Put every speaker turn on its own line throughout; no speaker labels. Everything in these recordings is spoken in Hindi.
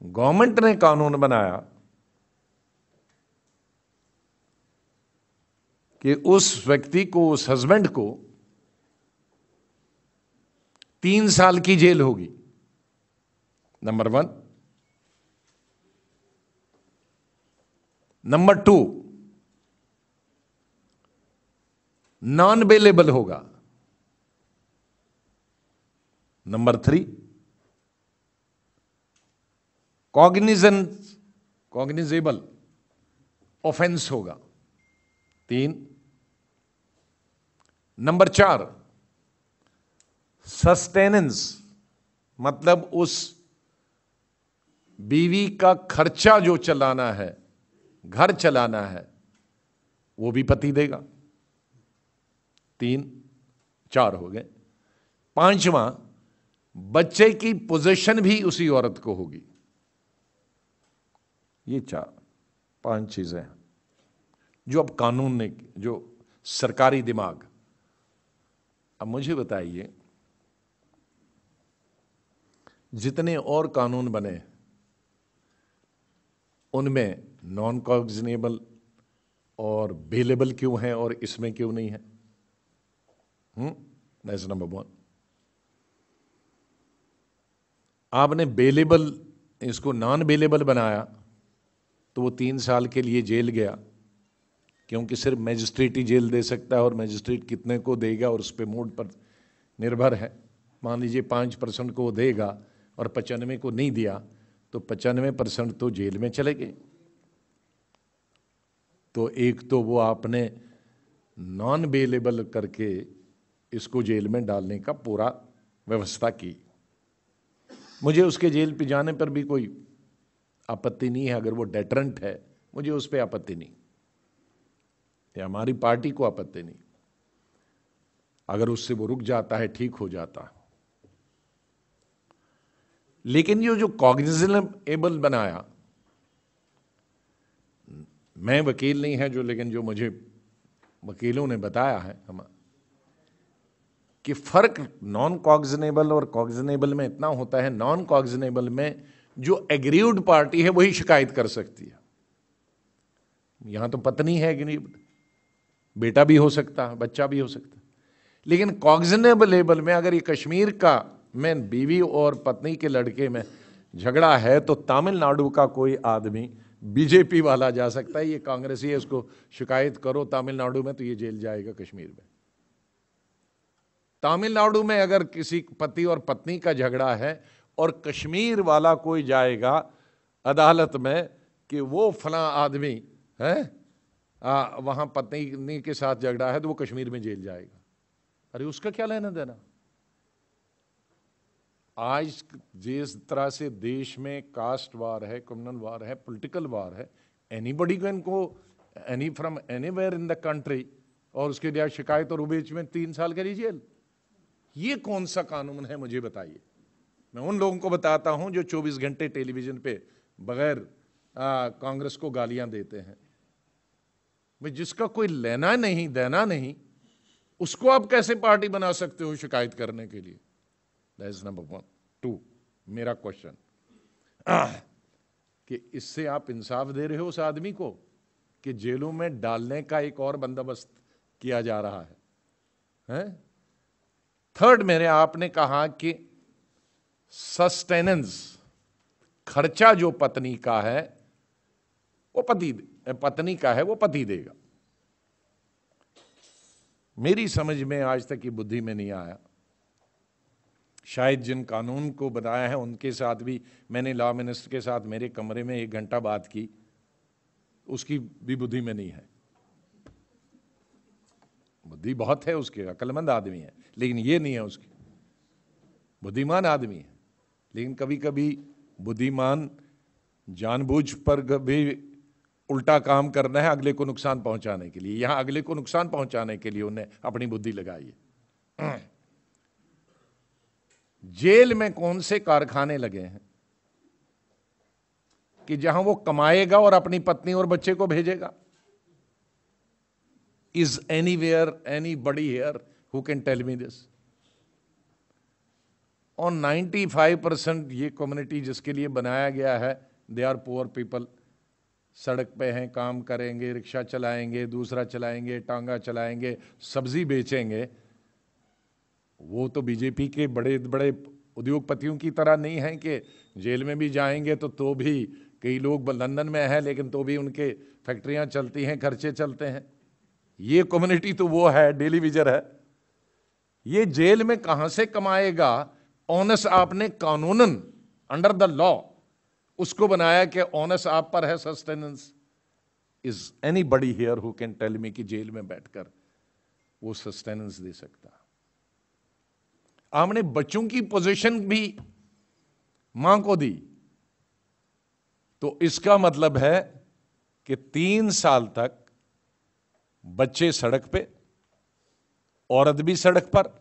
गवर्नमेंट ने कानून बनाया कि उस व्यक्ति को, उस हस्बैंड को 3 साल की जेल होगी, नंबर 1। नंबर 2, नॉन बेलेबल होगा। नंबर 3, कॉग्निजेबल ऑफेंस होगा, 3। नंबर 4, सस्टेनेंस, मतलब उस बीवी का खर्चा जो चलाना है, घर चलाना है, वो भी पति देगा। 3, 4 हो गए। 5वां, बच्चे की पोजीशन भी उसी औरत को होगी। ये 5 चीजें जो अब कानून ने, जो सरकारी दिमाग। अब मुझे बताइए, जितने और कानून बने उनमें नॉन कॉग्निजेबल और बेलेबल क्यों है और इसमें क्यों नहीं है? That's number 1। आपने बेलेबल, इसको नॉन बेलेबल बनाया तो वो 3 साल के लिए जेल गया, क्योंकि सिर्फ मैजिस्ट्रेट ही जेल दे सकता है और मैजिस्ट्रेट कितने को देगा और उस पर मूड पर निर्भर है। मान लीजिए 5% को देगा और 95 को नहीं दिया तो 95% तो जेल में चले गए। तो एक तो वो आपने नॉन बेलेबल करके इसको जेल में डालने का पूरा व्यवस्था की। मुझे उसके जेल पे जाने पर भी कोई आपत्ति नहीं है, अगर वो डेटरेंट है, मुझे उस पर आपत्ति नहीं, या हमारी पार्टी को आपत्ति नहीं। अगर उससे वो रुक जाता है, ठीक हो जाता है। लेकिन ये जो कॉग्निजेबल बनाया, मैं वकील नहीं है जो, लेकिन जो मुझे वकीलों ने बताया है कि फर्क नॉन कॉग्निजेबल और कॉग्निजेबल में इतना होता है, नॉन कॉग्निजेबल में जो एग्रीव्ड पार्टी है वही शिकायत कर सकती है। यहां तो पत्नी है एग्रीव्ड, बेटा भी हो सकता है, बच्चा भी हो सकता है। लेकिन कॉग्निजेबल में अगर ये कश्मीर का में बीवी और पत्नी के लड़के में झगड़ा है तो तमिलनाडु का कोई आदमी, बीजेपी वाला जा सकता है, ये कांग्रेसी है, उसको शिकायत करो तमिलनाडु में तो ये जेल जाएगा। कश्मीर में, तमिलनाडु में अगर किसी पति और पत्नी का झगड़ा है और कश्मीर वाला कोई जाएगा अदालत में कि वो फला आदमी है वहां पत्नी के साथ झगड़ा है, तो वो कश्मीर में जेल जाएगा। अरे उसका क्या लेना देना? आज जिस तरह से देश में कास्ट वार है, कम्युनल वार है, पॉलिटिकल वार है, anybody can go any from anywhere in the country और उसके लिए शिकायत और बीच में 3 साल के लिए जेल। ये कौन सा कानून है मुझे बताइए। मैं उन लोगों को बताता हूं जो 24 घंटे टेलीविजन पे बगैर कांग्रेस को गालियां देते हैं। भाई जिसका कोई लेना नहीं देना नहीं, उसको आप कैसे पार्टी बना सकते हो शिकायत करने के लिए? That is number 1। 2, मेरा क्वेश्चन कि इससे आप इंसाफ दे रहे हो उस आदमी को कि जेलों में डालने का एक और बंदोबस्त किया जा रहा है? 3rd, मैंने आपने कहा कि सस्टेनेंस, खर्चा जो पत्नी का है वो पत्नी का है वो पति देगा। मेरी समझ में आज तक की बुद्धि में नहीं आया। शायद जिन कानून को बनाया है उनके साथ भी, मैंने लॉ मिनिस्टर के साथ मेरे कमरे में 1 घंटा बात की, उसकी भी बुद्धि में नहीं है। बुद्धि बहुत है उसके, अक्लमंद आदमी है, लेकिन ये नहीं है उसकी। बुद्धिमान आदमी है, लेकिन कभी कभी बुद्धिमान जानबूझ पर भी उल्टा काम करना है अगले को नुकसान पहुंचाने के लिए। यहां अगले को नुकसान पहुंचाने के लिए उन्हें अपनी बुद्धि लगाई है। जेल में कौन से कारखाने लगे हैं कि जहां वो कमाएगा और अपनी पत्नी और बच्चे को भेजेगा? Is anywhere anybody here who can tell me this? और 95% ये कम्युनिटी जिसके लिए बनाया गया है, दे आर पुअर पीपल। सड़क पे हैं, काम करेंगे, रिक्शा चलाएंगे, दूसरा चलाएंगे, टांगा चलाएंगे, सब्जी बेचेंगे। वो तो बीजेपी के बड़े बड़े उद्योगपतियों की तरह नहीं है कि जेल में भी जाएंगे तो भी कई लोग लंदन में है लेकिन तो भी उनके फैक्ट्रियां चलती हैं, खर्चे चलते हैं। ये कम्युनिटी तो वो है, डेली विजर है। ये जेल में कहां से कमाएगा? ऑनस आपने कानूनन अंडर द लॉ उसको बनाया कि ऑनस आप पर है sustenance. Is anybody here who can tell me कि जेल में बैठकर वो सस्टेनेंस दे सकता? हमने बच्चों की पोजीशन भी मां को दी, तो इसका मतलब है कि 3 साल तक बच्चे सड़क पे, औरत भी सड़क पर,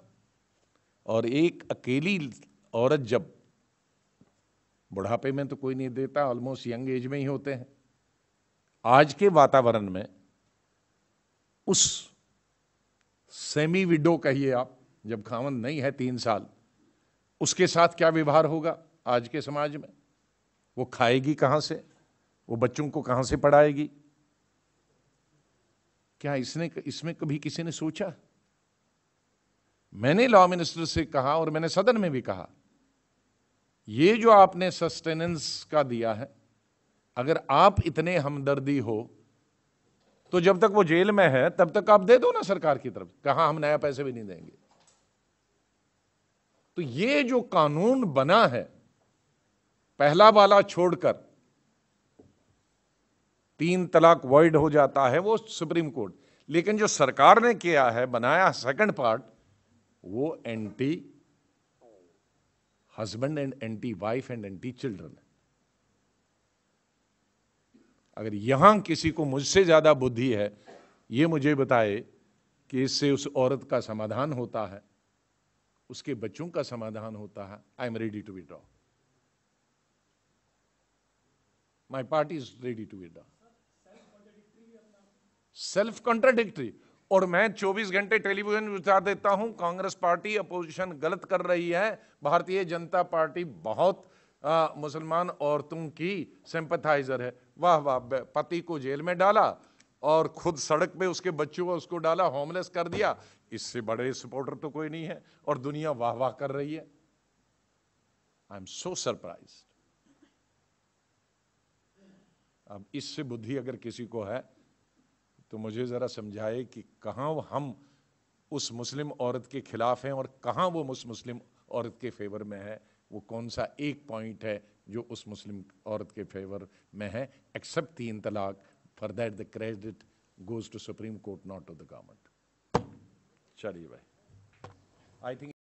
और एक अकेली औरत जब बुढ़ापे में तो कोई नहीं देता, ऑलमोस्ट यंग एज में ही होते हैं। आज के वातावरण में उस सेमी विडो कहिए आप, जब खामन नहीं है 3 साल, उसके साथ क्या व्यवहार होगा आज के समाज में? वो खाएगी कहां से? वो बच्चों को कहां से पढ़ाएगी? क्या इसमें कभी किसी ने सोचा? मैंने लॉ मिनिस्टर से कहा और मैंने सदन में भी कहा, ये जो आपने सस्टेनेंस का दिया है, अगर आप इतने हमदर्दी हो तो जब तक वो जेल में है तब तक आप दे दो ना सरकार की तरफ। कहां हम नया पैसे भी नहीं देंगे। तो ये जो कानून बना है, पहला वाला छोड़कर 3 तलाक वॉइड हो जाता है, वो सुप्रीम कोर्ट। लेकिन जो सरकार ने किया है, बनाया सेकंड पार्ट, वो anti husband and anti wife and anti children. अगर यहां किसी को मुझसे ज्यादा बुद्धि है, ये मुझे बताए कि इससे उस औरत का समाधान होता है, उसके बच्चों का समाधान होता है, I am ready to withdraw. My party is ready to withdraw. Self contradictory. और मैं 24 घंटे टेलीविजन बता देता हूं, कांग्रेस पार्टी अपोजिशन गलत कर रही है, भारतीय जनता पार्टी बहुत मुसलमान औरतों की सिंपैथाइजर है। वाह वाह, पति को जेल में डाला और खुद सड़क पे उसके बच्चों को उसको डाला, होमलेस कर दिया। इससे बड़े सपोर्टर तो कोई नहीं है, और दुनिया वाह वाह कर रही है। I am so surprised. अब इससे बुद्धि अगर किसी को है तो मुझे जरा समझाए कि कहां हम उस मुस्लिम औरत के खिलाफ हैं और कहां वो उस मुस्लिम औरत के फेवर में है। वो कौन सा एक पॉइंट है जो उस मुस्लिम औरत के फेवर में है, एक्सेप्ट 3 तलाक। For that the credit goes to Supreme Court, not to the government. चलिए भाई, आई थिंक